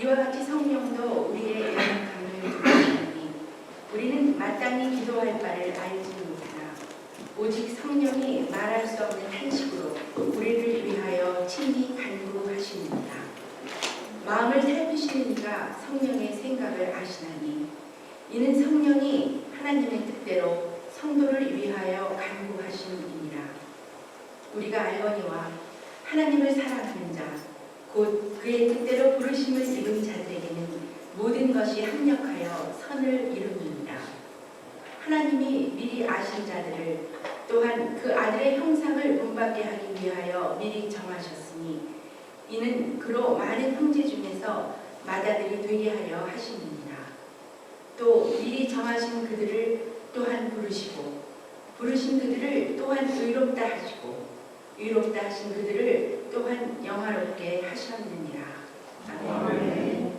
이와 같이 성령도 우리의 연약함을 도와주니 우리는 마땅히 기도할 바를 알지 못하나 오직 성령이 말할 수 없는 탄식으로 우리를 위하여 친히 간구하시느니라. 마음을 살피시는 이가 성령의 생각을 아시나니 이는 성령이 하나님의 뜻대로 성도를 위하여 간구하심이니라. 우리가 알거니와 하나님을 사랑하는 자 곧 그의 뜻대로 부르심을 입은 자들에게는 모든 것이 합력하여 선을 이루느니라. 하나님이 미리 아신 자들을 또한 그 아들의 형상을 본받게 하기 위하여 미리 정하셨으니 이는 그로 많은 형제 중에서 맏아들이 되게 하려 하심이니라. 또 미리 정하신 그들을 또한 부르시고 부르신 그들을 또한 의롭다 하시고 의롭다 하신 그들을 또한 영화롭게 하셨느니라. 아멘.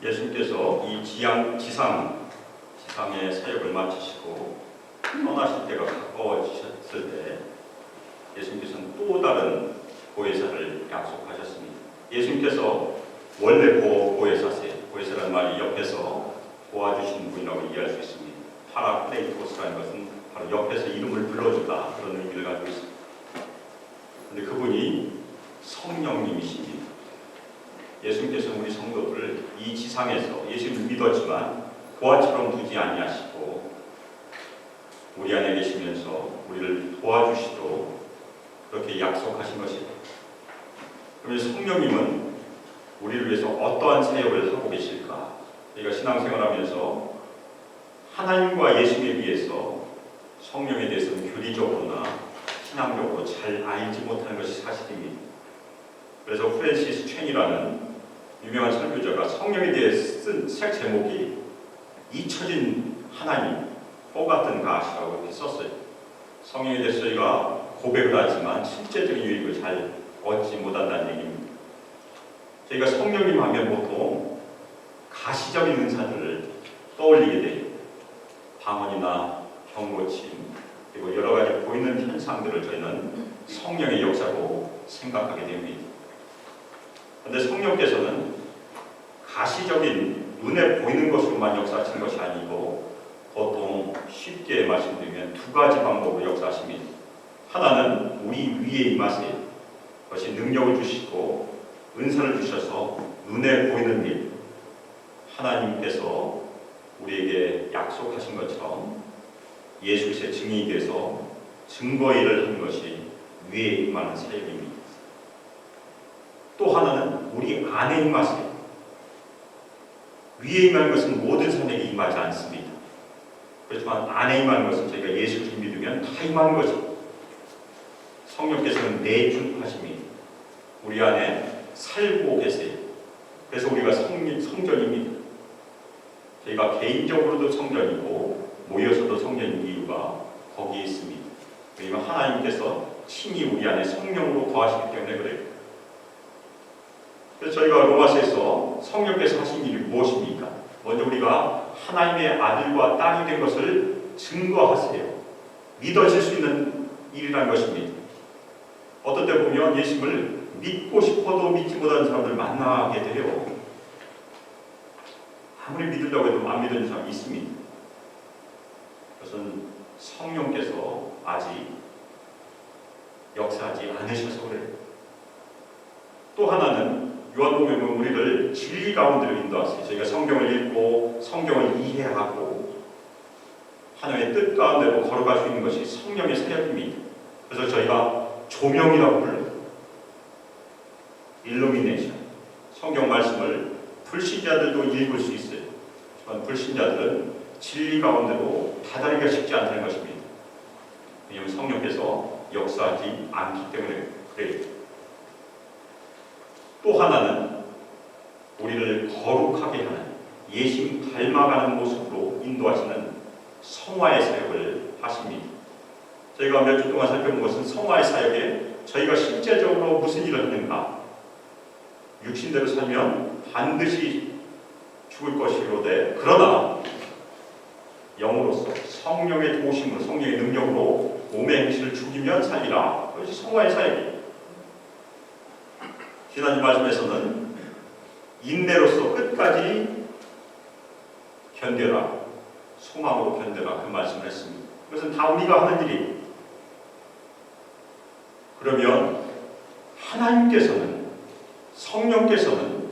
예수님께서 이 지상의 사역을 마치시고 떠나실 때가 가까워지셨을 때 예수님께서는 또 다른 보혜사를 약속하셨습니다. 예수님께서 원래 보혜사세요. 보혜사라는 말이 옆에서 도와주시는 분이라고 이해할 수 있습니다. 파라클레이토스라는 것은 바로 옆에서 이름을 불러주다 그런 의미를 가지고 있습니다. 그런데 그분이 성령님이십니다. 예수님께서는 우리 성도들을 이 지상에서 예수님을 믿었지만 보아처럼 두지 아니하시고 우리 안에 계시면서 우리를 도와주시도록 그렇게 약속하신 것입니다. 그러면 성령님은 우리를 위해서 어떠한 사역을 하고 계실까? 우리가 신앙생활하면서 하나님과 예수님에 비해서 성령에 대해서는 교리적으로나 신앙적으로 잘 알지 못하는 것이 사실입니다. 그래서 프랜시스 챈이라는 유명한 설교자가 성령에 대해 쓴 책 제목이 잊혀진 하나님, forgotten God이라고 이렇게 썼어요. 성령에 대해서 저희가 고백을 하지만 실제적인 유익을 잘 얻지 못한다는 얘기입니다. 저희가 성령님 하면 보통 가시적인 은사들을 떠올리게 돼요. 방언이나 병고침 그리고 여러 가지 보이는 현상들을 저희는 성령의 역사로 생각하게 됩니다. 그런데 성령께서는 가시적인 눈에 보이는 것으로만 역사하시는 것이 아니고 보통 쉽게 말씀드리면 두 가지 방법으로 역사하십니다. 하나는 우리 위에 임하세요. 그것이 능력을 주시고 은사를 주셔서 눈에 보이는 일, 하나님께서 우리에게 약속하신 것처럼 예수의 증인이 돼서 증거 일을 하는 것이 위에 임하는 사역입니다. 또 하나는 우리 안에 임하세요. 위에 임하는 것은 모든 사람에게 임하지 않습니다. 그렇지만 안에 임하는 것은 저희가 예수를 믿으면 다 임하는 거죠. 성령께서는 내주하십니다. 우리 안에 살고 계세요. 그래서 우리가 성전입니다. 저희가 개인적으로도 성전이고 모여서도 성전인 이유가 거기에 있습니다. 왜냐하면 하나님께서 친히 우리 안에 성령으로 거하시기 때문에 그래요. 그래서 저희가 로마서에서 성령께서 하신 일이 무엇입니까? 먼저 우리가 하나님의 아들과 딸이 된 것을 증거하세요. 믿어질 수 있는 일이라는 것입니다. 어떤 때 보면 예수님을 믿고 싶어도 믿지 못하는 사람들 만나게 돼요. 아무리 믿으려고 해도 안 믿는 사람이 있습니다. 그것은 성령께서 아직 역사하지 않으셔서 그래요. 또 하나는 요한복음은 우리를 진리 가운데로 인도하세요. 저희가 성경을 읽고 성경을 이해하고 하나님의 뜻 가운데로 걸어갈 수 있는 것이 성령의 사역입니다. 그래서 저희가 조명이라고 불러요. 일루미네이션. 성경 말씀을 불신자들도 읽을 수 있어요. 하지만 불신자들은 진리 가운데로 다다리기가 쉽지 않다는 것입니다. 왜냐하면 성령께서 역사하지 않기 때문에 그래요. 또 하나는 우리를 거룩하게 하는 예수님 닮아가는 모습으로 인도하시는 성화의 사역을 하십니다. 저희가 몇 주 동안 살펴본 것은 성화의 사역에 저희가 실제적으로 무슨 일을 하는가. 육신대로 살면 반드시 죽을 것이로되 그러나 영으로서 성령의 도우심으로 성령의 능력으로 몸의 행실을 죽이면 살리라. 그것이 성화의 사역이에요. 지난주 말씀에서는 인내로서 끝까지 견뎌라. 소망으로 견뎌라. 그 말씀을 했습니다. 그것은 다 우리가 하는 일이에요. 그러면 하나님께서는 성령께서는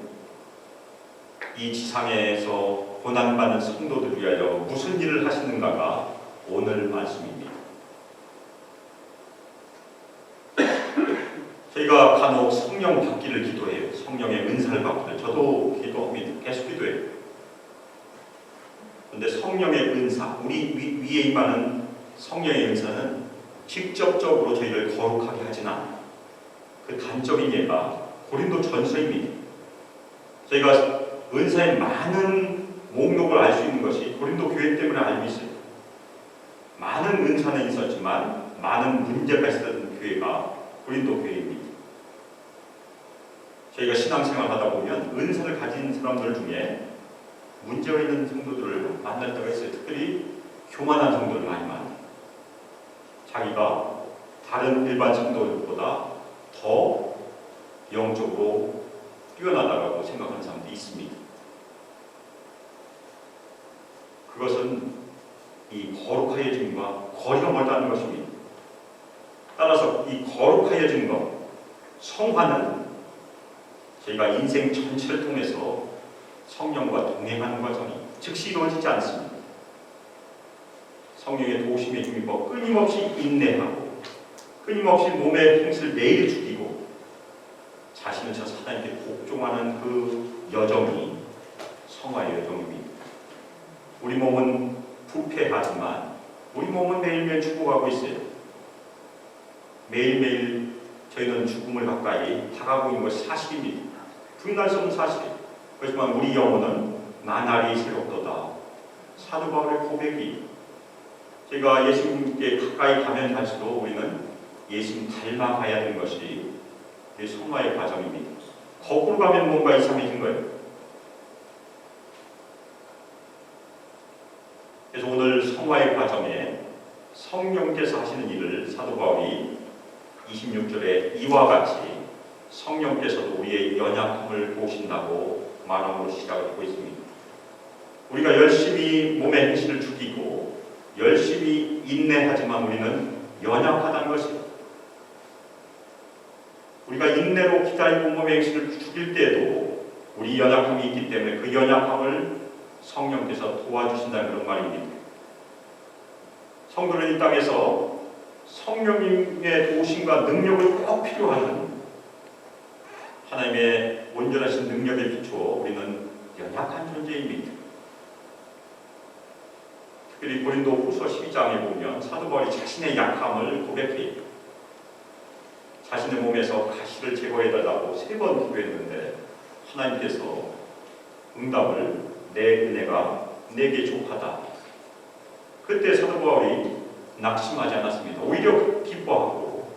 이 지상에서 고난받는 성도들을 위하여 무슨 일을 하시는가가 오늘 말씀입니다. 저희가 간혹 성령 받기를 기도해요. 성령의 은사를 받기를. 저도 기도합니다. 계속 기도해요. 그런데 성령의 은사, 우리 위에 임하는 성령의 은사는 직접적으로 저희를 거룩하게 하진 않아요. 그 단적인 예가 고린도 전서입니다. 저희가 은사의 많은 목록을 알 수 있는 것이 고린도 교회 때문에 알고 있어요. 많은 은사는 있었지만 많은 문제가 있었던 교회가 고린도 교회입니다. 저희가 신앙생활 하다 보면 은사를 가진 사람들 중에 문제가 있는 성도들을 만날 때가 있어요. 특별히 교만한 성도를 많이 만나요. 자기가 다른 일반 성도들보다 더 영적으로 뛰어나다고 생각하는 사람도 있습니다. 그것은 이 거룩하여짐과 거리가 멀다는 것입니다. 따라서 이 거룩하여진 것, 성화는 저희가 인생 전체를 통해서 성령과 동행하는 과정이 즉시 이루어지지 않습니다. 성령의 도우심에 힘입어 끊임없이 인내하고 끊임없이 몸의 행실을 매일 죽이고 자신을 저 사단에게 복종하는 그 여정이 성화의 여정입니다. 우리 몸은 부패하지만 우리 몸은 매일매일 죽어가고 있어요. 매일매일 저희는 죽음을 가까이 다가가고 있는 것이 사실입니다. 부인할 수 없는 사실이에요. 그렇지만 우리 영혼은 나날이 새롭도다. 사도 바울의 고백이 저희가 예수님께 가까이 가면 갈수록 우리는 예수님 닮아가야 되는 것이 성화의 과정입니다. 거꾸로 가면 뭔가 이상해진 거예요. 그래서 오늘 성화의 과정에 성령께서 하시는 일을 사도 바울이 26절에 이와 같이 성령께서도 우리의 연약함을 보신다고 말함으로 시작하고 있습니다. 우리가 열심히 몸의 행실을 죽이고 열심히 인내하지만 우리는 연약하다는 것입니다. 우리가 인내로 기다리고 몸의 행실을 죽일 때에도 우리 연약함이 있기 때문에 그 연약함을 성령께서 도와주신다는 그런 말입니다. 성도는 이 땅에서 성령님의 도우심과 능력을 꼭 필요하는 하나님의 온전하신 능력에 비추어 우리는 연약한 존재입니다. 특별히 고린도 후서 12장에 보면 사도 바울이 자신의 약함을 고백해요. 자신의 몸에서 가시를 제거해달라고 3번 기도했는데 하나님께서 응답을 내 은혜가 내게 족하다. 그때 사도 바울이 낙심하지 않았습니다. 오히려 기뻐하고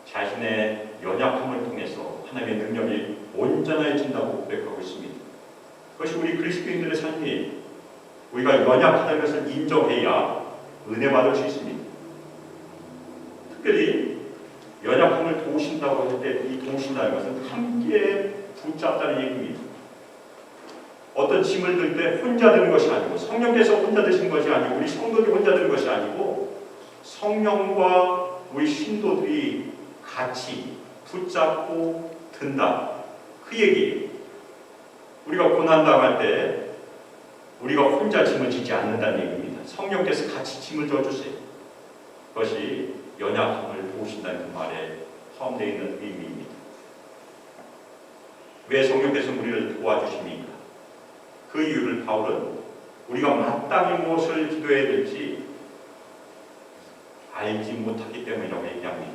자신의 연약함을 통해서 하나님의 능력이 온전해진다고 고백하고 있습니다. 그것이 우리 그리스도인들의 삶이에요. 우리가 연약하다는 것을 인정해야 은혜 받을 수 있습니다. 특별히 연약함을 도우신다고 할 때 이 도우신다는 것은 함께 붙잡다는 얘기입니다. 어떤 짐을 들 때 혼자 드는 것이 아니고 성령께서 혼자 드신 것이 아니고 우리 성도들이 혼자 드는 것이 아니고 성령과 우리 신도들이 같이 붙잡고 든다. 그 얘기예요. 우리가 고난당할 때 우리가 혼자 짐을 지지 않는다는 얘기입니다. 성령께서 같이 짐을 져주세요. 그것이 연약함을 도우신다는 그 말에 포함되어 있는 의미입니다. 왜 성령께서 우리를 도와주십니까? 그 이유를 바울은 우리가 마땅히 무엇을 기도해야 될지 알지 못하기 때문이라고 얘기합니다.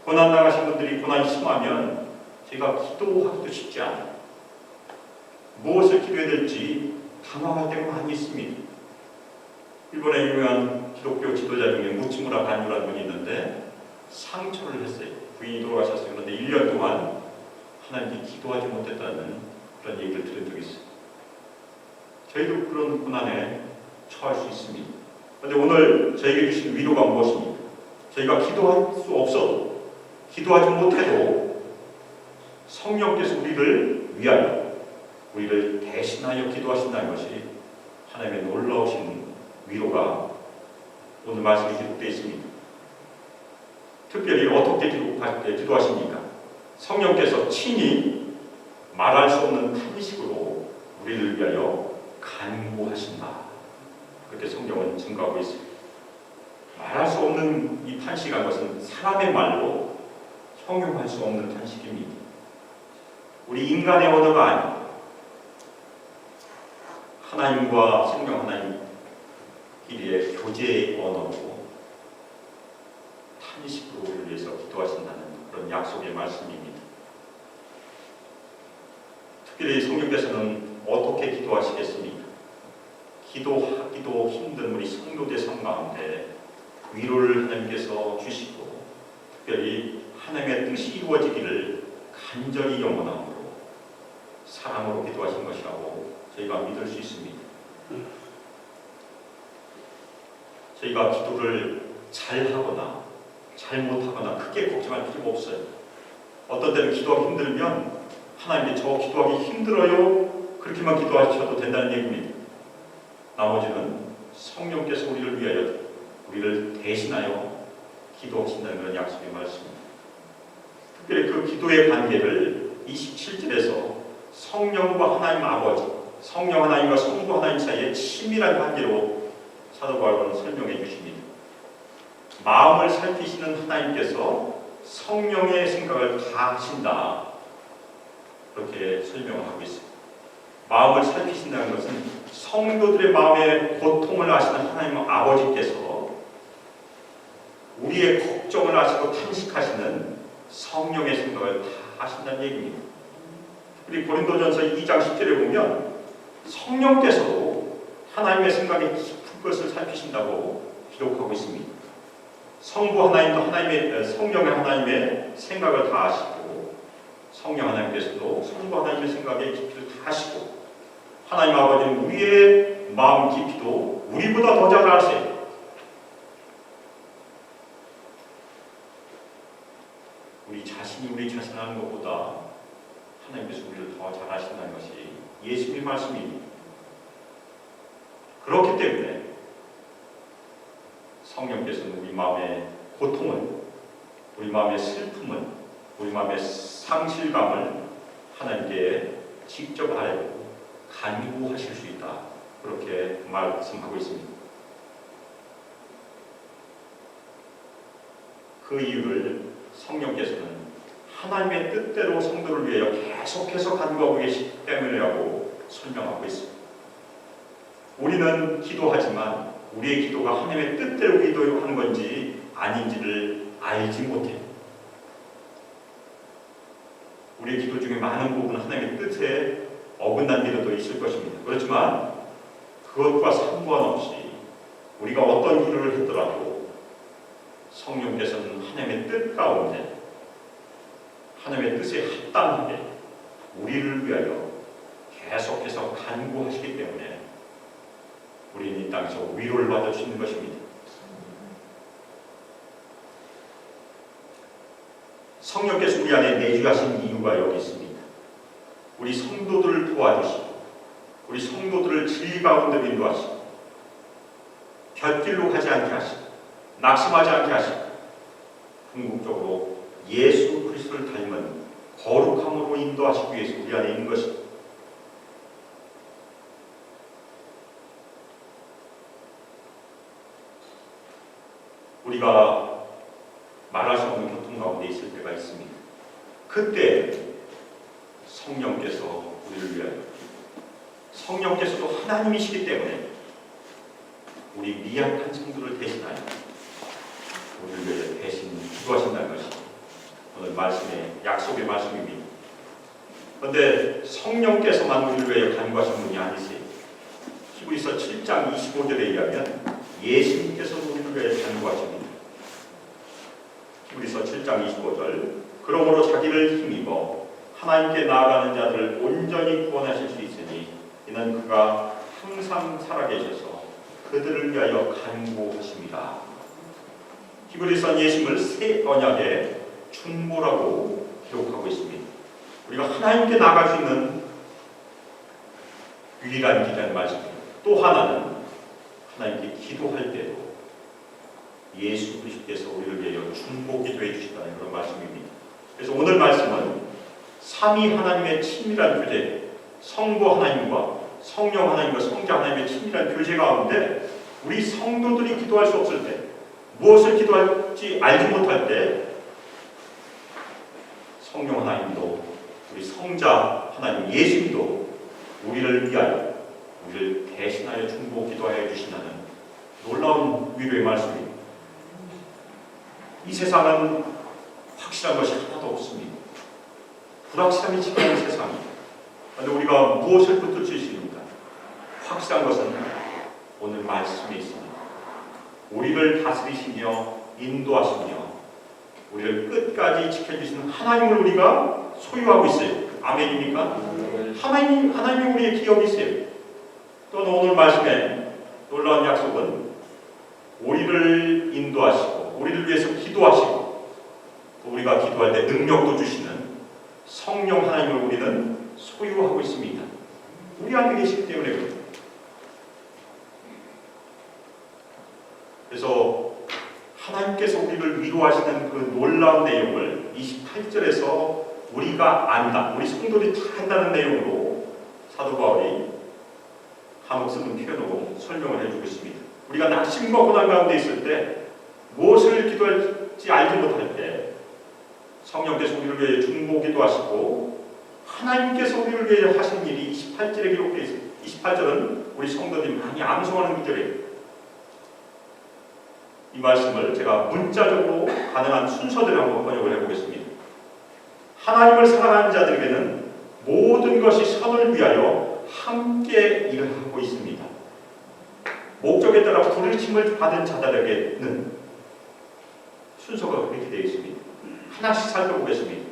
고난당하신 분들이 고난이 심하면 제가 기도하기도 쉽지 않아요. 무엇을 기도해야 될지 당황할 때가 많이 있습니다. 일본의 유명한 기독교 지도자 중에 무츠무라 간유라는 분이 있는데 상처를 했어요. 부인이 돌아가셨어요. 그런데 1년 동안 하나님께 기도하지 못했다는 그런 얘기를 들은 적이 있어요. 저희도 그런 고난에 처할 수 있습니다. 그런데 오늘 저에게 주신 위로가 무엇입니까? 저희가 기도할 수 없어도, 기도하지 못해도 성령께서 우리를 위하여, 우리를 대신하여 기도하신다는 것이 하나님의 놀라우신 위로가 오늘 말씀에 기록되어 있습니다. 특별히 어떻게 기도하십니까? 성령께서 친히 말할 수 없는 탄식으로 우리를 위하여 간구하신다. 그렇게 성경은 증거하고 있습니다. 말할 수 없는 이 탄식한 것은 사람의 말로 형용할 수 없는 탄식입니다. 우리 인간의 언어가 아니고 하나님과 성령 하나님끼리의 교제의 언어로 탄식으로 우리를 위해서 기도하신다는 그런 약속의 말씀입니다. 특별히 성령께서는 어떻게 기도하시겠습니까? 기도하기도 힘든 우리 성도들 삶 가운데 위로를 하나님께서 주시고 특별히 하나님의 뜻이 이루어지기를 간절히 영원함으로 사랑으로 기도하신 것이라고 저희가 믿을 수 있습니다. 저희가 기도를 잘하거나 잘못하거나 크게 걱정할 필요가 없어요. 어떤 때는 기도하기 힘들면 하나님께 저 기도하기 힘들어요. 그렇게만 기도하셔도 된다는 얘기입니다. 나머지는 성령께서 우리를 위하여 우리를 대신하여 기도하신다는 그런 약속의 말씀입니다. 특별히 그 기도의 관계를 27절에서 성령과 하나님 아버지, 성령 하나님과 성부 하나님 사이의 친밀한 관계로 사도 바울은 설명해 주십니다. 마음을 살피시는 하나님께서 성령의 생각을 다 하신다. 그렇게 설명을 하고 있습니다. 마음을 살피신다는 것은 성도들의 마음의 고통을 아시는 하나님 아버지께서 우리의 걱정을 아시고 탄식하시는 성령의 생각을 다 하신다는 얘기입니다. 우리 고린도전서 2장 10절에 보면 성령께서도 하나님의 생각에 깊은 것을 살피신다고 기록하고 있습니다. 성부 하나님도 성령의 하나님의 생각을 다 아시고 성령 하나님께서도 성부 하나님의 생각의 깊이를 다 아시고 하나님 아버지는 우리의 마음 깊이도 우리보다 더 잘 아세요. 우리 자신이 우리 자신 아는 것보다 하나님께서 우리를 더 잘 아신다는 것이 예수님의 말씀입니다. 그렇기 때문에 성령께서는 우리 마음의 고통을, 우리 마음의 슬픔을, 우리 마음의 상실감을 하나님께 직접 알고 간구하실 수 있다. 그렇게 말씀하고 있습니다. 그 이유를 성령께서는 하나님의 뜻대로 성도를 위하여 계속해서 간구하고 계시기 때문이라고 설명하고 있습니다. 우리는 기도하지만 우리의 기도가 하나님의 뜻대로 기도하는 건지 아닌지를 알지 못해요. 우리의 기도 중에 많은 부분은 하나님의 뜻에 어긋난 기도도 있을 것입니다. 그렇지만 그것과 상관없이 우리가 어떤 기도를 했더라도 성령께서는 하나님의 뜻 가운데 하나님의 뜻에 합당하게 우리를 위하여 계속해서 간구하시기 때문에 우리는 이 땅에서 위로를 받을 수 있는 것입니다. 성령께서 우리 안에 내주하신 이유가 여기 있습니다. 우리 성도들을 도와주시고 우리 성도들을 진리 가운데로 인도하시고 곁길로 가지 않게 하시고 낙심하지 않게 하시고 궁극적으로 예수 그리스도를 닮은 거룩함으로 인도하시기 위해서 우리 안에 있는 것입니다. 우리가 말할 수 없는 고통 가운데 있을 때가 있습니다. 그때 성령께서 우리를 위하여, 성령께서도 하나님이시기 때문에 우리 미약한 성도를 대신하여 우리를 위하여 대신 기도하신다는 것이 오늘 말씀의 약속의 말씀입니다. 그런데 성령께서만 우리를 위하여 간구하신 분이 아니세요. 히브리서 7장 25절에 의하면 예수님께서 우리를 위하여 간구하십니다. 히브리서 7장 25절 그러므로 자기를 힘입어 하나님께 나아가는 자들을 온전히 구원하실 수 있으니 이는 그가 항상 살아계셔서 그들을 위하여 간구하십니다. 히브리서는 예수님을 새 언약의 중보라고 기록하고 있습니다. 우리가 하나님께 나아갈 수 있는 유일한 길이라는 말씀입니다. 또 하나는 하나님께 기도할 때도 예수 그리스도께서 우리를 위하여 중보 기도해 주신다는 그런 말씀입니다. 그래서 오늘 말씀은 삼위 하나님의 친밀한 교제, 성부 하나님과 성령 하나님과 성자 하나님의 친밀한 교제 가운데 우리 성도들이 기도할 수 없을 때, 무엇을 기도할지 알지 못할 때 성령 하나님도 우리 성자 하나님 예수님도 우리를 위하여 우리를 대신하여 중보 기도하여 주신다는 놀라운 위로의 말씀입니다. 이 세상은 확실한 것이 하나도 없습니다. 불확실함이 지배하는 세상입니다. 그런데 우리가 무엇을 붙들 수 있습니까? 확실한 것은 오늘 말씀에 있습니다. 우리를 다스리시며 인도하시며 우리를 끝까지 지켜주시는 하나님을 우리가 소유하고 있어요. 아멘입니까? 하나님이 우리의 기업이 있어요. 또는 오늘 말씀에 놀라운 약속은 우리를 인도하시고 우리를 위해서 기도하시고 또 우리가 기도할 때 능력도 주시는 성령 하나님을 우리는 소유하고 있습니다. 우리 안에 계시기 때문에 그렇습니다. 그래서 하나님께서 우리를 위로하시는 그 놀라운 내용을 28절에서 우리가 안다, 우리 성도들이 다 안다는 내용으로 사도 바울이 한옥쓰는 표현으로 설명을 해주고 있습니다. 우리가 낙심과 고난 가운데 있을 때 무엇을 기도할지 알지 못할 때 성령께서 우리를 위해 중보 기도하시고 하나님께서 우리를 위해 하신 일이 28절에 기록되어 있습니다. 28절은 우리 성도들이 많이 암송하는 구절이에요. 이 말씀을 제가 문자적으로 가능한 순서대로 한번 번역을 해보겠습니다. 하나님을 사랑하는 자들에게는 모든 것이 선을 위하여 함께 일하고 있습니다. 목적에 따라 부르심을 받은 자들에게는 순서가 그렇게 되어 있습니다. 하나씩 살펴보겠습니다.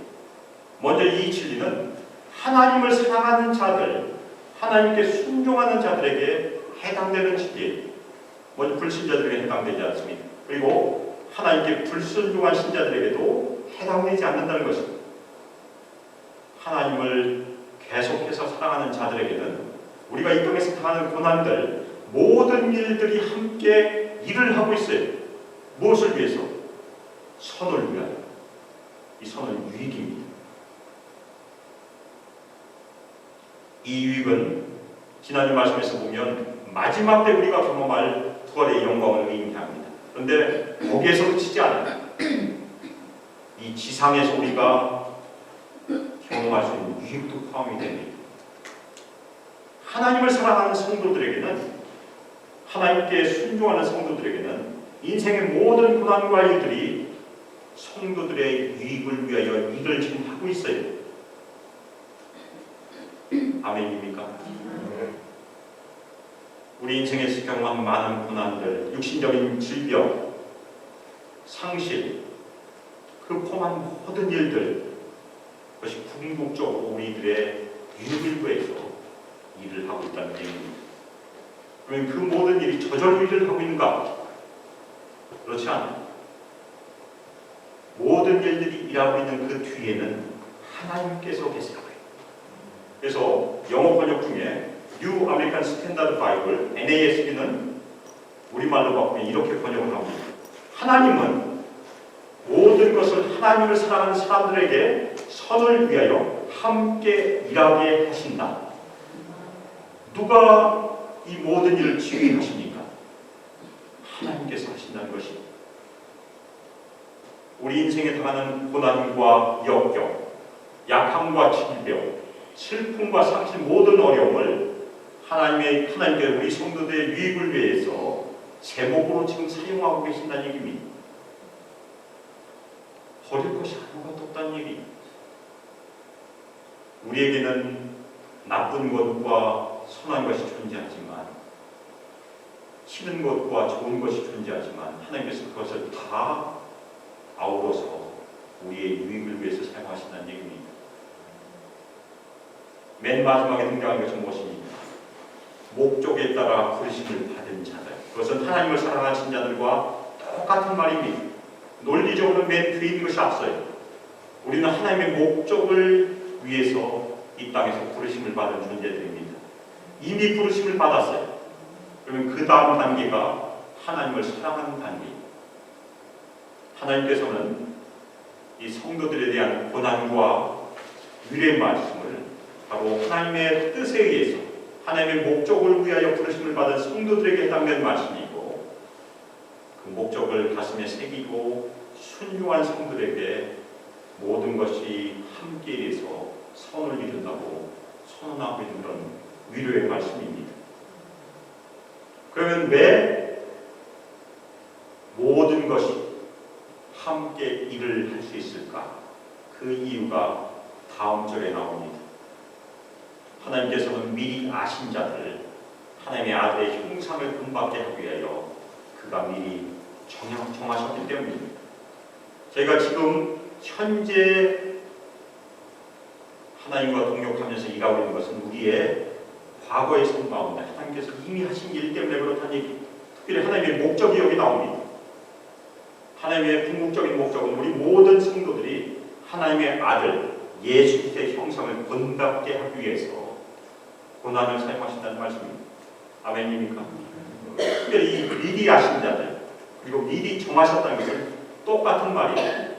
먼저 이 진리는 하나님을 사랑하는 자들, 하나님께 순종하는 자들에게 해당되는 진리예요. 먼저 불신자들에게 해당되지 않습니다. 그리고 하나님께 불순종한 신자들에게도 해당되지 않는다는 것입니다. 하나님을 계속해서 사랑하는 자들에게는 우리가 이 땅에서 당하는 고난들, 모든 일들이 함께 일을 하고 있어요. 무엇을 위해서? 선을 위하여. 이 선은 유익입니다. 이 유익은 지난주 말씀에서 보면 마지막 때 우리가 경험할 부활의 영광을 의미합니다. 그런데 거기에서 그치지 않아요. 이 지상에서 우리가 경험할 수 있는 유익도 포함이 됩니다. 하나님을 사랑하는 성도들에게는, 하나님께 순종하는 성도들에게는 인생의 모든 고난과 일들이 성도들의 유익을 위하여 일을 지금 하고 있어요. 아멘입니까? 우리 인생에서 경험한 많은 고난들, 육신적인 질병, 상실, 그 포함한 모든 일들, 그것이 궁극적으로 우리들의 유익을 위해서 일을 하고 있다는 얘기입니다. 그러면 그 모든 일이 저절로 일을 하고 있는가? 그렇지 않아요. 모든 일들이 일하고 있는 그 뒤에는 하나님께서 계세요. 그래서 영어 번역 중에 New American Standard Bible, NASB는 우리말로 바꾸면 이렇게 번역을 합니다. 하나님은 모든 것을 하나님을 사랑하는 사람들에게 선을 위하여 함께 일하게 하신다. 누가 이 모든 일을 지휘하십니까? 하나님께서 하신다는 것입니다. 우리 인생에 당하는 고난과 역경, 약함과 질병, 슬픔과 상실 모든 어려움을 하나님께 우리 성도들의 유익을 위해서 제목으로 지금 사용하고 계신다는 얘기입니다. 버릴 것이 아무것도 없다는 얘기입니다. 우리에게는 나쁜 것과 선한 것이 존재하지만, 싫은 것과 좋은 것이 존재하지만 하나님께서 그것을 다 아우러서 우리의 유익을 위해서 사용하신다는 얘기입니다. 맨 마지막에 등장하는 것은 무엇입니까? 목적에 따라 부르심을 받은 자들. 그것은 하나님을 사랑하는 자들과 똑같은 말입니다. 논리적으로 맨 뒤에 있는 것이 앞서요. 우리는 하나님의 목적을 위해서 이 땅에서 부르심을 받은 존재들입니다. 이미 부르심을 받았어요. 그러면 그 다음 단계가 하나님을 사랑하는 단계입니다. 하나님께서는 이 성도들에 대한 고난과 위로의 말씀을 바로 하나님의 뜻에 의해서 하나님의 목적을 위하여 부르심을 받은 성도들에게 해당된 말씀이고, 그 목적을 가슴에 새기고 순종한 성도들에게 모든 것이 함께해서 선을 이룬다고 선언하고 있는 그런 위로의 말씀입니다. 그러면 왜 모든 것이 함께 일을 할 수 있을까? 그 이유가 다음 절에 나옵니다. 하나님께서는 미리 아신 자들을 하나님의 아들의 형상을 본받게 하기 위하여 그가 미리 정하셨기 때문입니다. 저희가 지금 현재 하나님과 동역하면서 일하고 있는 것은 우리의 과거의 삶 가운데 하나님께서 이미 하신 일 때문에 그렇다는 얘기. 특별히 하나님의 목적이 여기 나옵니다. 하나님의 궁극적인 목적은 우리 모든 성도들이 하나님의 아들 예수 그리스도의 형상을 본받게 하기 위해서 고난을 사용하신다는 말씀입니다. 아멘입니까? 특별히 이 미리 아신 자들, 그리고 미리 정하셨다는 것은 똑같은 말이에요.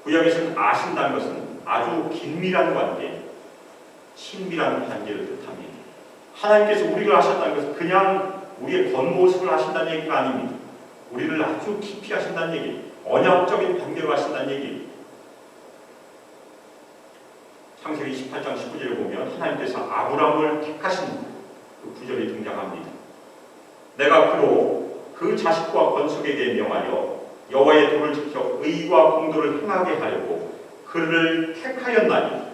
구약에서는 아신다는 것은 아주 긴밀한 관계, 친밀한 관계를 뜻합니다. 하나님께서 우리를 아셨다는 것은 그냥 우리의 겉모습을 아신다는 얘기가 아닙니다. 우리를 아주 깊이 아신다는 얘기, 언약적인 관계로 아신다는 얘기. 창세기 28장 19절에 보면 하나님께서 아브라함을 택하신 그 구절이 등장합니다. 내가 그로 그 자식과 건축에게 명하여 여호와의 도를 지켜 의와 공도를 행하게 하려고 그를 택하였나니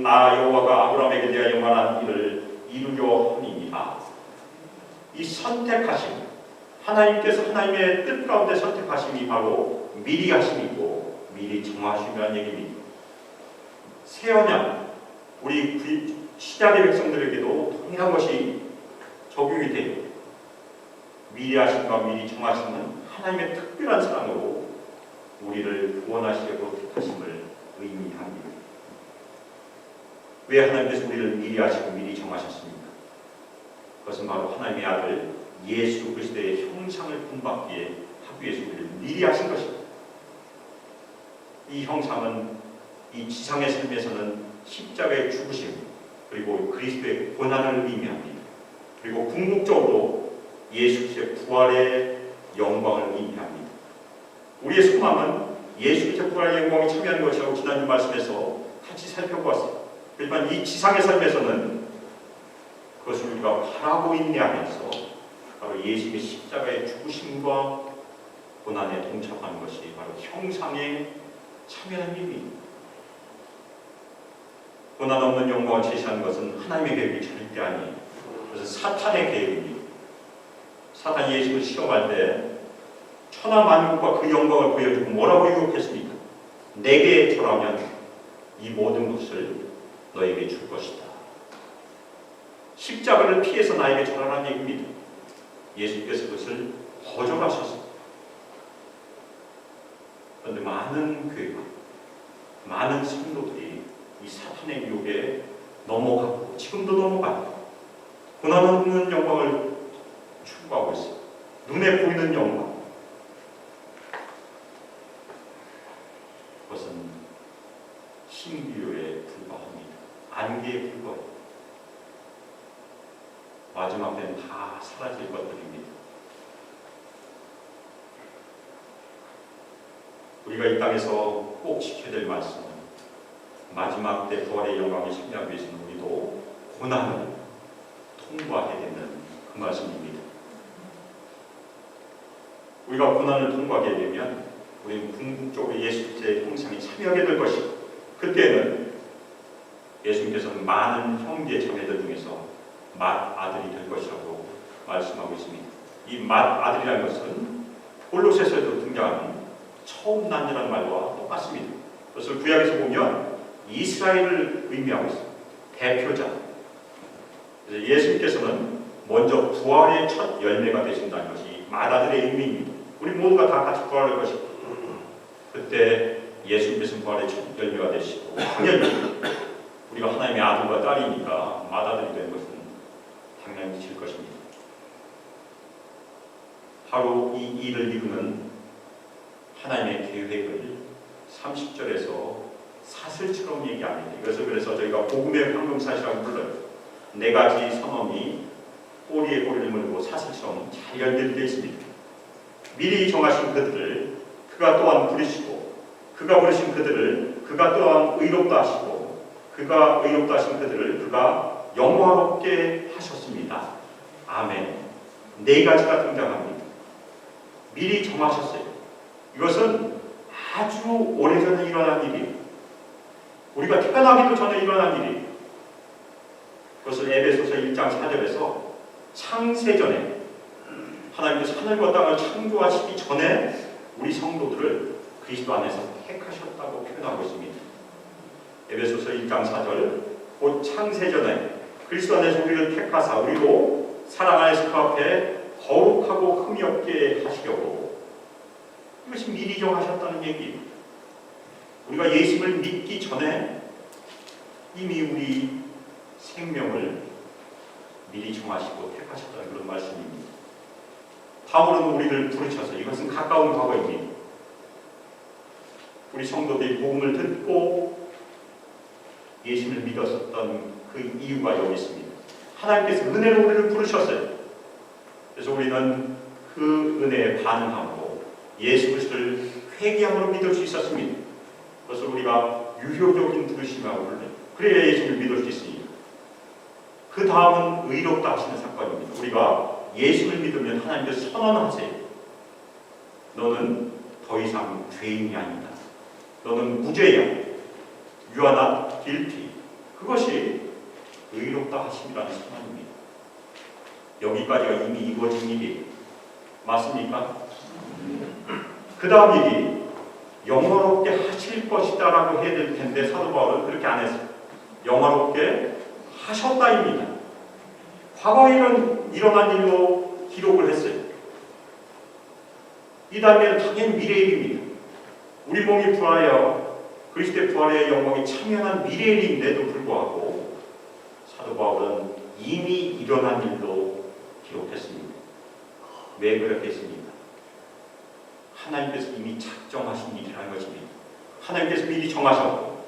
나 여호와가 아브라함에게 대하여 말한 일을 이루려 함이니라. 이 선택하심, 하나님께서 하나님의 뜻 가운데 선택하심이 바로 미리 하심이고 미리 정하심이라는 얘기입니다. 새 언약, 우리 시작의 백성들에게도 동일한 것이 적용이 돼요. 미리 하심과 미리 정하심은 하나님의 특별한 사랑으로 우리를 구원하시려고 택하심을 의미합니다. 왜 하나님께서 우리를 미리 하시고 미리 정하셨습니까? 그것은 바로 하나님의 아들 예수 그리스도의 형상을 본받게 하기 위해서 우리를 미리 하신 것입니다. 이 형상은 이 지상의 삶에서는 십자가의 죽으심, 그리고 그리스도의 고난을 의미합니다. 그리고 궁극적으로 예수 그리스도의 부활의 영광을 의미합니다. 우리의 소망은 예수 그리스도의 부활의 영광에 참여하는 것이라고 지난주 말씀에서 같이 살펴보았습니다. 하지만 이 지상의 삶에서는 그것을 우리가 바라고 인내하면서 바로 예수의 십자가의 죽으심과 고난에 동참하는 것이 바로 형상에 참여하는 일입니다. 고난 없는 영광을 제시하는 것은 하나님의 계획이 절대 아니에요. 그래서 사탄의 계획입니다. 사탄이 예수를 시험할 때 천하 만국과 그 영광을 보여주고 뭐라고 유혹했습니까? 내게 절하면 이 모든 것을 너에게 줄 것이다. 십자가를 피해서 나에게 절하라는 얘기입니다. 예수께서 그것을 거절하셨습니다. 그런데 많은 교회가, 많은 성도들이 이 사탄의 유혹에 넘어가고 지금도 넘어가고 고난 없는 영광을 추구하고 있어요. 눈에 보이는 영광. 그것은 신비로에 불과합니다. 안개에 불과합니다. 마지막 때는 다 사라질 것들입니다. 우리가 이 땅에서 꼭 지켜야 될 말씀은 마지막 때 부활의 영광에 참여하기 위해서는 우리도 고난을 통과해야 되는 그 말씀입니다. 우리가 고난을 통과하게 되면 우리는 궁극적으로 예수 그리스도의 형상에 참여하게 될 것이고, 그때는 예수님께서는 많은 형제 자매들 중에서 맏아들이 될 것이라고 말씀하고 있습니다. 이 맏아들이라는 것은 골로새서에도 등장하는 처음 난이라는 말과 똑같습니다. 그것을 구약에서 보면 이스라엘을 의미하고 있습니다. 대표자. 그래서 예수님께서는 먼저 부활의 첫 열매가 되신다는 것이 맏아들의 의미입니다. 우리 모두가 다 같이 부활할 것이고 그때 예수님께서는 부활의 첫 열매가 되시고 당연히 우리가 하나님의 아들과 딸이니까 맏아들이 되는 것은 당연해질 것입니다. 바로 이 일을 이루는 하나님의 계획을 30절에서 사슬처럼 얘기합니다. 이것을 그래서 저희가 복음의 황금사시라고 불러요. 네 가지 선언이 꼬리에 꼬리를 물고 사슬처럼 잘 연결되어 있습니다. 미리 정하신 그들을 그가 또한 부르시고 그가 부르신 그들을 그가 또한 의롭다 하시고 그가 의롭다 하신 그들을 그가 영화롭게 하셨습니다. 아멘. 네 가지가 등장합니다. 미리 정하셨어요. 이것은 아주 오래전에 일어난 일이에요. 우리가 태어나기도 전에 일어난 일이에요. 그것을 에베소서 1장 4절에서 창세전에 하나님께서 하늘과 땅을 창조하시기 전에 우리 성도들을 그리스도 안에서 택하셨다고 표현하고 있습니다. 에베소서 1장 4절 곧 창세전에 그리스도 안에서 우리를 택하사 우리로 사랑 안에서 그 앞에 거룩하고 흠이 없게 하시려고 이것이 미리 정하셨다는 얘기예요. 우리가 예수를 믿기 전에 이미 우리 생명을 미리 정하시고 택하셨다는 그런 말씀입니다. 다음으로는 우리를 부르셔서 이것은 가까운 과거입니다. 우리 성도들이 복음을 듣고 예수를 믿었었던 그 이유가 여기 있습니다. 하나님께서 은혜로 우리를 부르셨어요. 그래서 우리는 그 은혜에 반응하고 예수 그리스도를 회개함으로 믿을 수 있었습니다. 그것을 우리가 유효적인 부르심이라고 불러요. 그래야 예수를 믿을 수 있습니다. 그 다음은 의롭다 하시는 사건입니다. 우리가 예수를 믿으면 하나님께서 선언하세요. 너는 더 이상 죄인이 아니다. 너는 무죄야. You are not guilty. 그것이 의롭다 하심이라는 선언입니다. 여기까지가 이미 이루어진 일이에요. 맞습니까? 그 다음 일이 영화롭게 하실 것이다라고 해야 될 텐데 사도 바울은 그렇게 안 했어요. 영화롭게 하셨다입니다. 과거에 일어난 일로 기록을 했어요. 이 다음에는 당연히 미래의 일입니다. 우리 몸이 부활하여 그리스도의 부활의 영광에 참여한 미래의 일인데도 불구하고 사도 바울은 이미 일어난 일로 기록했습니다. 왜 그렇게 했습니까? 하나님께서 이미 작정하신 일이라는 것입니다. 하나님께서 미리 정하셨고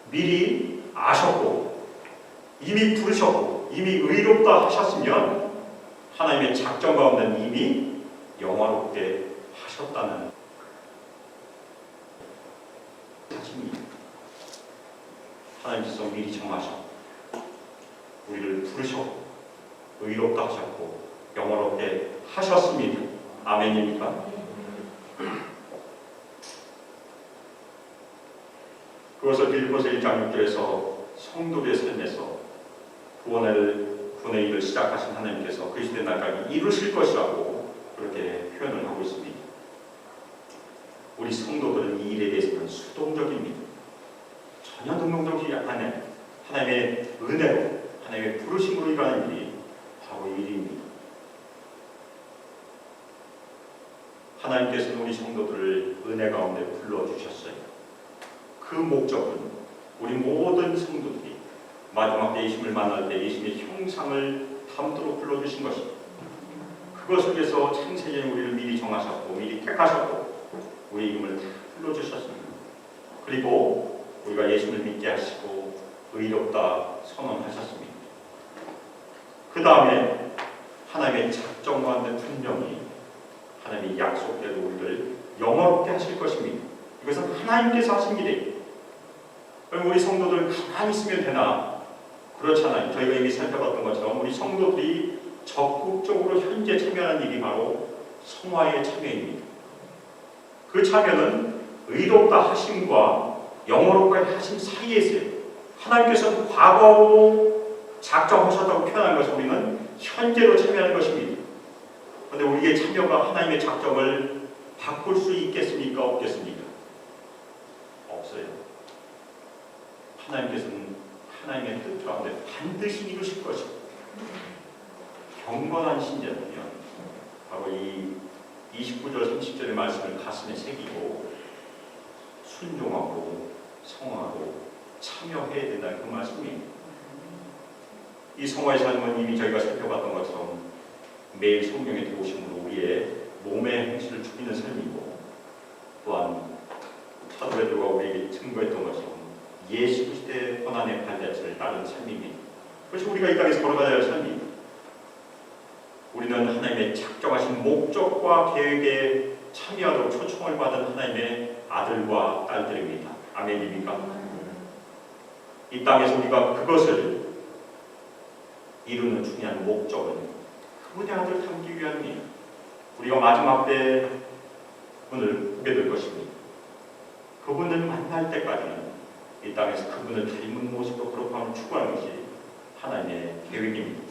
미리 아셨고 이미 부르셨고 이미 의롭다 하셨으면 하나님의 작정 가운데는 이미 영화롭게 하셨다는 사실입니다. 하나님께서 미리 정하셨고 우리를 부르셨고 의롭다 하셨고 영화롭게 하셨습니다. 아멘입니까? 그것을 빌립보서 1장 6절에서 성도의 삶에서 구원의 일을 시작하신 하나님께서 그리스도의 날까지 이루실 것이라고 그렇게 표현을 하고 있습니다. 우리 성도들은 이 일에 대해서는 수동적입니다. 전혀 능동적이지 않은 하나님의 은혜로 하나님의 부르심으로 일하는 일이 바로 이 일입니다. 하나님께서는 우리 성도들을 은혜 가운데 불러주셨어요. 그 목적은 우리 모든 성도들이 마지막 때 예수님을 만날 때 예수님의 형상을 담도록 불러주신 것입니다. 그것을 위해서 창세전에 우리를 미리 정하셨고 미리 택하셨고 우리 이름을 다 불러주셨습니다. 그리고 우리가 예수님을 믿게 하시고 의롭다 선언하셨습니다. 그 다음에 하나님의 작정 가운데 분명히 하나님의 약속대로 우리를 영화롭게 하실 것입니다. 이것은 하나님께서 하신 일이에요. 그럼 우리 성도들은 가만히 있으면 되나? 그렇잖아요. 저희가 이미 살펴봤던 것처럼 우리 성도들이 적극적으로 현재 참여하는 일이 바로 성화의 참여입니다. 그 참여는 의롭다 하심과 영화롭게 하심 사이에 있어요. 하나님께서는 과거로 작정하셨다고 표현한 것을 우리는 현재로 참여하는 것입니다. 그런데 우리의 참여가 하나님의 작정을 바꿀 수 있겠습니까? 없겠습니까? 없어요. 하나님께서는 하나님의 뜻 가운데 반드시 이루실 것입니다. 경건한 신자라면 바로 이 29절 30절의 말씀을 가슴에 새기고 순종하고 성화하고 참여해야 된다는 그 말씀입니다. 이 성화의 삶은 이미 저희가 살펴봤던 것처럼 매일 성령의 도우심으로 우리의 몸의 행실을 죽이는 삶이고, 또한 사도 베드로가 우리에게 증거했던 것처럼 예수 그리스도의 고난의 발자취를 따르는 삶입니다. 그것이 우리가 이 땅에서 걸어가야 할 삶입니다. 우리는 하나님의 작정하신 목적과 계획에 참여하도록 초청을 받은 하나님의 아들과 딸들입니다. 아멘입니까? 이 땅에서 우리가 그것을 이루는 중요한 목적은 그분의 아들을 닮기 위함입니다. 우리가 마지막 때 그분을 보게 될 것입니다. 그분을 만날 때까지는 이 땅에서 그분을 닮은 모습으로 거룩함을 추구하는 것이 하나님의 계획입니다.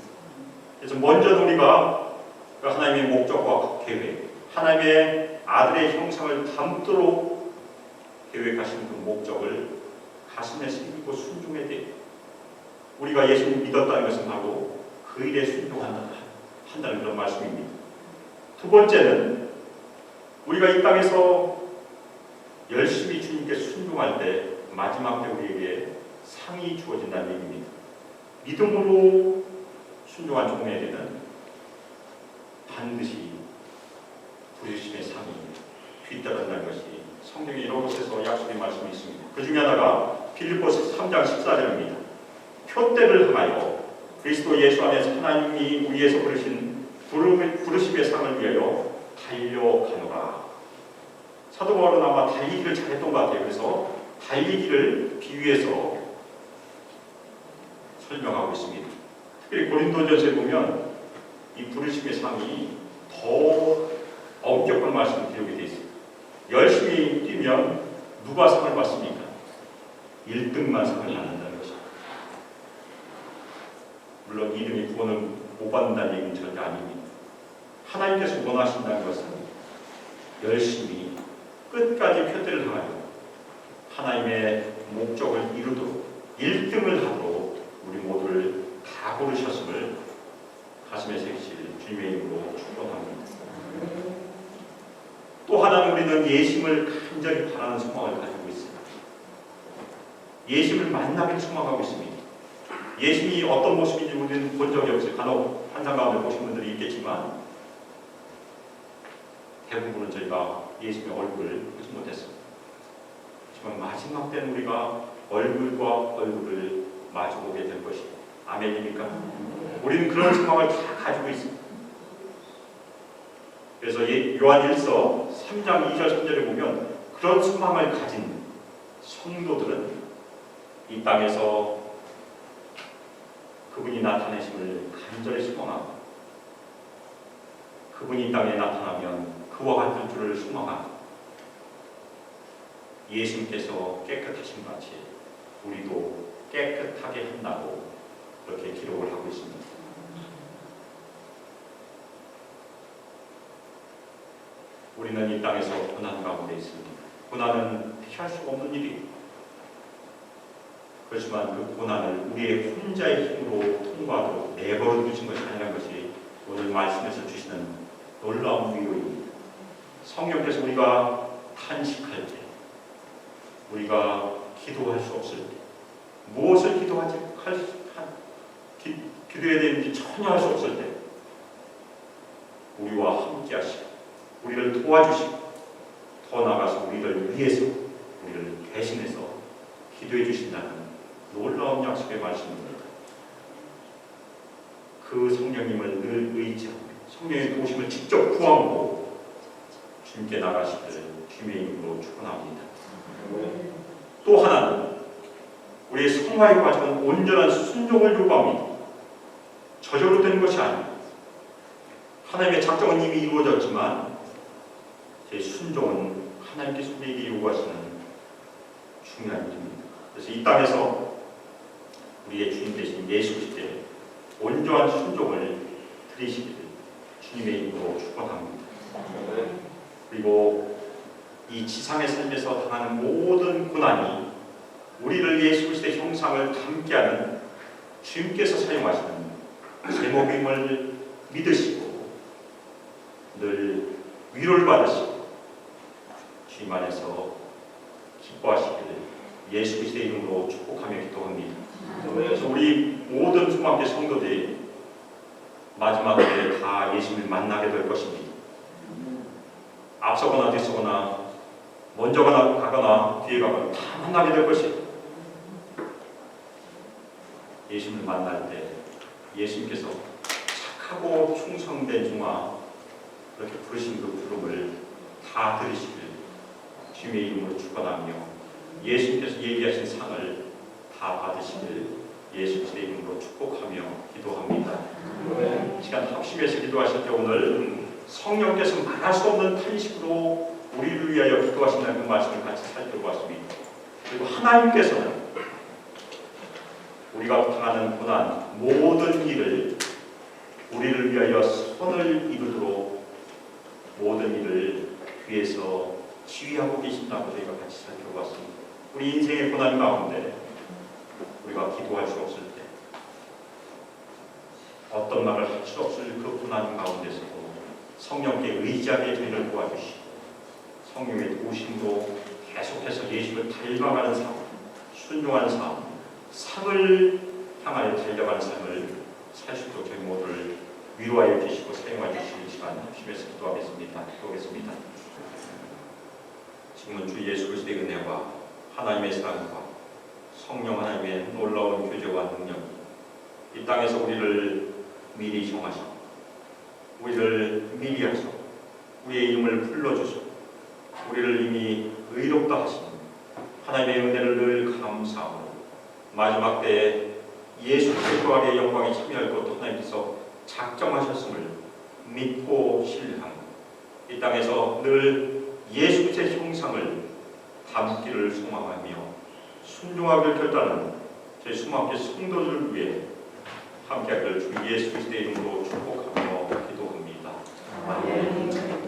그래서 먼저 우리가 그 하나님의 목적과 계획, 하나님의 아들의 형상을 담도록 계획하신 그 목적을 가슴에 새기고 순종해야 돼요. 우리가 예수님 믿었다는 것은 바로 그 일에 순종한다는 그런 말씀입니다. 두 번째는 우리가 이 땅에서 열심히 주님께 순종할 때 마지막 때 우리에게 상이 주어진다는 얘기입니다. 믿음으로 순종한 종에게는 반드시 부르심의 상이 뒤따른다는 것이 성경에 이런 곳에서 약속의 말씀이 있습니다. 그 중에 하나가 빌립보서 3장 14절입니다. 표대를 향하여 그리스도 예수 안에서 하나님이 우리에서 부르신 부르심의 상을 위하여 달려가노라. 사도 바울은 아마 달리기를 잘했던 것 같아요. 그래서 달리기를 비유해서 설명하고 있습니다. 특별히 고린도전서에 보면 이 부르심의 상이 더 엄격한 말씀이 기록이 되어 있습니다. 열심히 뛰면 누가 상을 받습니까? 1등만 상을 받는다는 것입니다. 물론 2등이 구원을 못 받는다는 얘기는 절대 아닙니다. 하나님께서 원하신다는 것은 열심히 끝까지 표대를 향하여 하나님의 목적을 이루도록 1등을 하도록 우리 모두를 다 부르셨음을 가슴에 새기실 주님의 이름으로 축원합니다. 또 하나는 우리는 예심을 간절히 바라는 소망을 가지고 있습니다. 예심을 만나기를 소망하고 있습니다. 예심이 어떤 모습인지 우리는 본 적이 없어요. 간혹 환상 가운데 보신 분들이 있겠지만 대부분은 저희가 예수님의 얼굴을 보지 못했습니다. 하지만 마지막 때는 우리가 얼굴과 얼굴을 마주보게 될 것입니다. 아멘입니까? 우리는 그런 소망을 다 가지고 있습니다. 그래서 요한 1서 3장 2절 3절에 보면 그런 소망을 가진 성도들은 이 땅에서 그분이 나타내심을 간절히 소망하고 그분이 이 땅에 나타나면 그와 같은 줄을 소망하고 예수님께서 깨끗하신 같이 우리도 깨끗하게 한다고 그렇게 기록을 하고 있습니다. 우리는 이 땅에서 고난 가운데 있습니다. 고난은 피할 수 없는 일입니다. 그렇지만 그 고난을 우리의 혼자의 힘으로 통과하도록 내버려 두신 것이 아니라는 것이 오늘 말씀에서 주시는 놀라운 위로입니다. 성령께서 우리가 탄식할 때, 우리가 기도할 수 없을 때, 무엇을 기도해야 되는지 전혀 할 수 없을 때 우리와 함께 하시고 우리를 도와주시고 더 나아가서 우리를 위해서 우리를 대신해서 기도해 주신다는 놀라운 약속의 말씀입니다. 그 성령님을 늘 의지하고 성령의 도우심을 직접 구하고 주님께 나가시기를 주님의 이름으로 축원합니다. 또 하나는 우리의 성화의 과정은 온전한 순종을 요구합니다. 저절로 되는 것이 아닙니다. 하나님의 작정은 이미 이루어졌지만 제 순종은 하나님께서 우리에게 요구하시는 중요한 일입니다. 그래서 이 땅에서 우리의 주님 되신 예수 그리스도의 온전한 순종을 드리시기를 주님의 이름으로 축원합니다. 그리고 이 지상의 삶에서 당하는 모든 고난이 우리를 예수 그리스도의 형상을 담게하는 주님께서 사용하시는 제목임을 믿으시고 늘 위로를 받으시고 주님 안에서 기뻐하시기를 예수 그리스도의 이름으로 축복하며 기도합니다. 그래서 우리 모든 수많은 성도들이 마지막 때에 다 예수님을 만나게 될 것입니다. 앞서거나 뒤서거나 먼저 가거나 뒤에 가거나 다 만나게 될 것이에요. 예수님을 만날 때 예수님께서 착하고 충성된 종아 그렇게 부르신 그 부름을 다 들으시길 주님의 이름으로 축원하며 예수님께서 얘기하신 상을 다 받으시길 예수 그리스도의 이름으로 축복하며 기도합니다. 이 시간 합심해서 기도하실 때 오늘 성령께서 말할 수 없는 탄식으로 우리를 위하여 기도하신다는 그 말씀을 같이 살펴보았습니다. 그리고 하나님께서는 우리가 당하는 고난 모든 일을 우리를 위하여 선을 이루도록 모든 일을 뒤에서 지휘하고 계신다고 저희가 같이 살펴보았습니다. 우리 인생의 고난 가운데 우리가 기도할 수 없을 때 어떤 말을 할 수 없을 그 고난 가운데서도 성령께 의지하게 저희를 도와주시고 성령의 도우심도 계속해서 예수를 닮아가는 삶, 순종하는 삶, 상을 향하여 달려가는 삶을 살 수 있도록 저희 모두를 위로하여 주시고 사용하여 주시는 시간 합심해서 기도하겠습니다. 기도하겠습니다. 지금은 주 예수 그리스도의 은혜와 하나님의 사랑과 성령 하나님의 놀라운 교제와 능력이 이 땅에서 우리를 미리 정하시고 우리를 미리 하시고 우리의 이름을 불러주시고 우리를 이미 의롭다 하시는 하나님의 은혜를 늘 감사하고 마지막 때에 예수 그리스도 아래의 영광에 참여할 것도 하나님께서 작정하셨음을 믿고 신뢰하고 이 땅에서 늘 예수 그리스도의 형상을 담기를 소망하며 순종하기를 결단하는 저희 수많은 성도들을 위해 함께하기를 주 예수 그리스도의 이름으로 축복하며 기도합니다. 아멘.